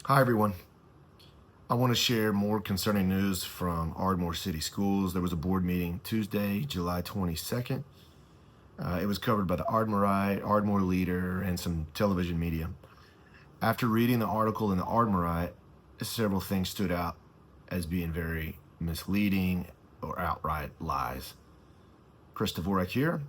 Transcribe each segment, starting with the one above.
Hi everyone. I want to share more concerning news from Ardmore City Schools. There was a board meeting Tuesday, July 22nd. It was covered by the Ardmorite, Ardmore Leader, and some television media. After reading the article in the Ardmorite, several things stood out as being very misleading or outright lies. Chris Dvorak here,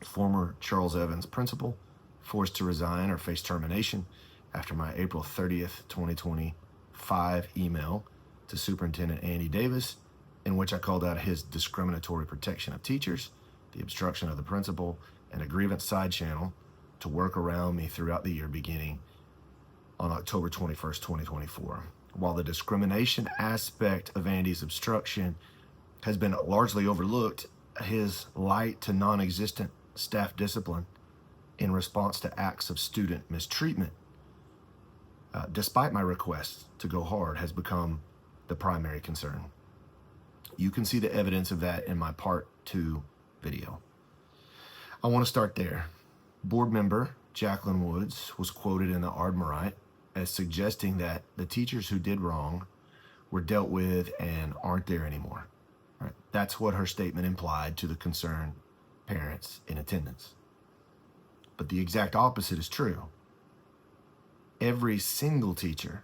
former Charles Evans principal, forced to resign or face termination after my April 30th, 2025 email to Superintendent Andy Davis, in which I called out his discriminatory protection of teachers, the obstruction of the principal, and a grievance side channel to work around me throughout the year beginning on October 21st, 2024. While the discrimination aspect of Andy's obstruction has been largely overlooked, his light to non-existent staff discipline in response to acts of student mistreatment, despite my requests to go hard, has become the primary concern. You can see the evidence of that in my part 2 video. I want to start there. Board member Jacqueline Woods was quoted in the Ardmorite as suggesting that the teachers who did wrong were dealt with and aren't there anymore. Right? That's what her statement implied to the concerned parents in attendance. But the exact opposite is true. Every single teacher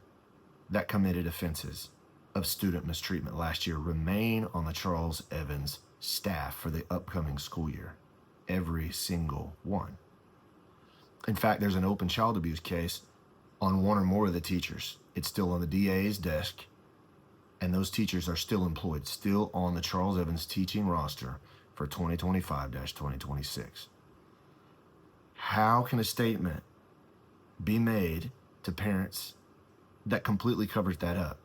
that committed offenses of student mistreatment last year remain on the Charles Evans staff for the upcoming school year. Every single one. In fact, there's an open child abuse case on one or more of the teachers. It's still on the DA's desk, and those teachers are still employed, still on the Charles Evans teaching roster for 2025-2026. How can a statement be made to parents that completely covers that up?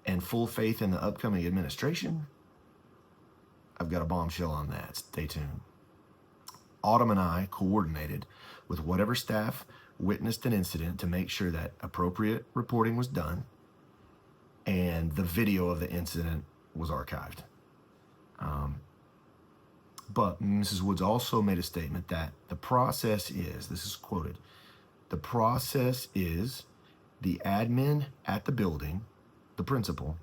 And full faith in the upcoming administration? I've got a bombshell on that. Stay tuned. Autumn and I coordinated with whatever staff witnessed an incident to make sure that appropriate reporting was done and the video of the incident was archived. But Mrs. Woods also made a statement that the process is, this is quoted, the process is the admin at the building, the principal,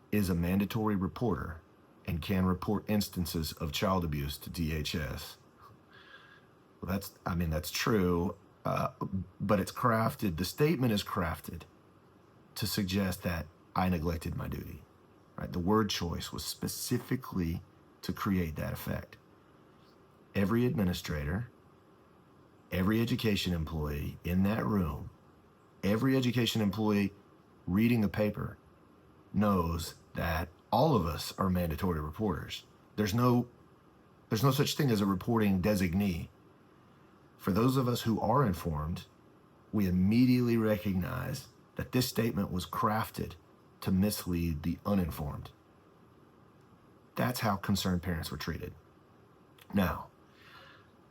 is a mandatory reporter and can report instances of child abuse to DHS. Well, that's true, but it's crafted, the statement is crafted to suggest that I neglected my duty. Right? The word choice was specifically to create that effect. Every administrator, every education employee in that room, every education employee reading the paper knows that all of us are mandatory reporters. There's no such thing as a reporting designee. For those of us who are informed, we immediately recognize that this statement was crafted to mislead the uninformed. That's how concerned parents were treated. Now,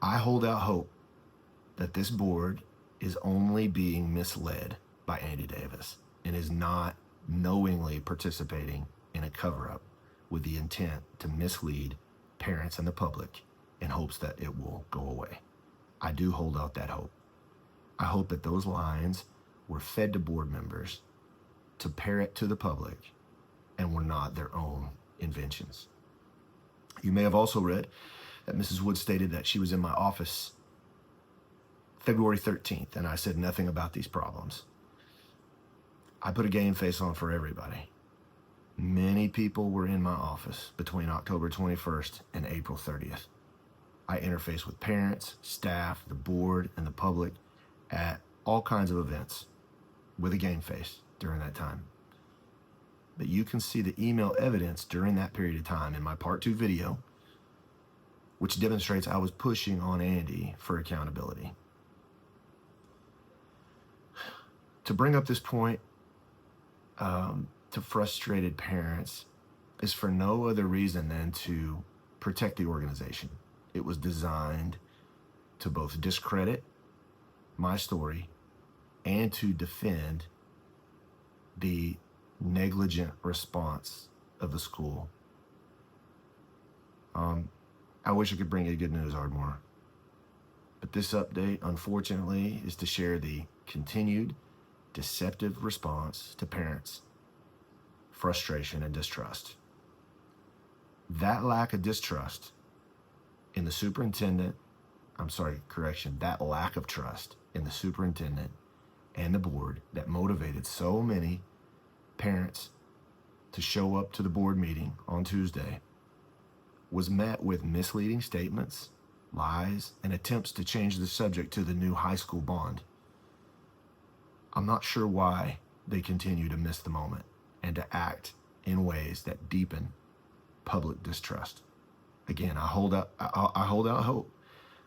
I hold out hope that this board is only being misled by Andy Davis and is not knowingly participating in a cover-up with the intent to mislead parents and the public in hopes that it will go away. I do hold out that hope. I hope that those lines were fed to board members to parrot to the public and were not their own inventions. You may have also read that Mrs. Wood stated that she was in my office February 13th, and I said nothing about these problems. I put a game face on for everybody. Many people were in my office between October 21st and April 30th. I interfaced with parents, staff, the board, and the public at all kinds of events with a game face during that time. But you can see the email evidence during that period of time in my part 2 video, which demonstrates I was pushing on Andy for accountability. To bring up this point to frustrated parents is for no other reason than to protect the organization. It was designed to both discredit my story and to defend the negligent response of the school. I wish I could bring you good news, Ardmore. But this update, unfortunately, is to share the continued deceptive response to parents' frustration and distrust. That lack of distrust in the superintendent, that lack of trust in the superintendent and the board that motivated so many parents to show up to the board meeting on Tuesday was met with misleading statements, lies, and attempts to change the subject to the new high school bond. I'm not sure why they continue to miss the moment and to act in ways that deepen public distrust. Again, I hold out hope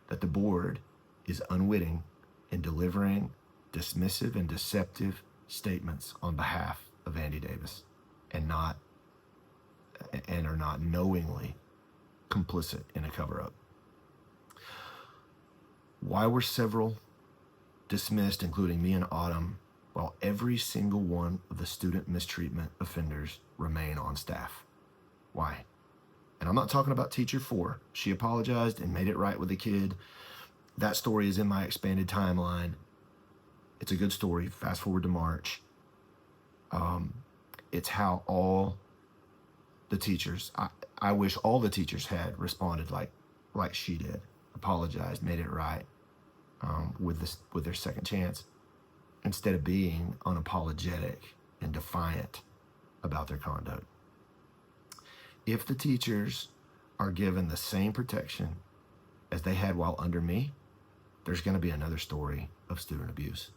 that the board is unwitting in delivering dismissive and deceptive statements on behalf of Andy Davis and are not knowingly complicit in a cover-up. Why were several dismissed, including me and Autumn, while every single one of the student mistreatment offenders remain on staff? Why? And I'm not talking about teacher 4. She apologized and made it right with the kid. That story is in my expanded timeline. It's a good story. Fast forward to March. It's how all the teachers, I wish all the teachers had responded like she did, apologized, made it right with their second chance, instead of being unapologetic and defiant about their conduct. If the teachers are given the same protection as they had while under me, there's going to be another story of student abuse.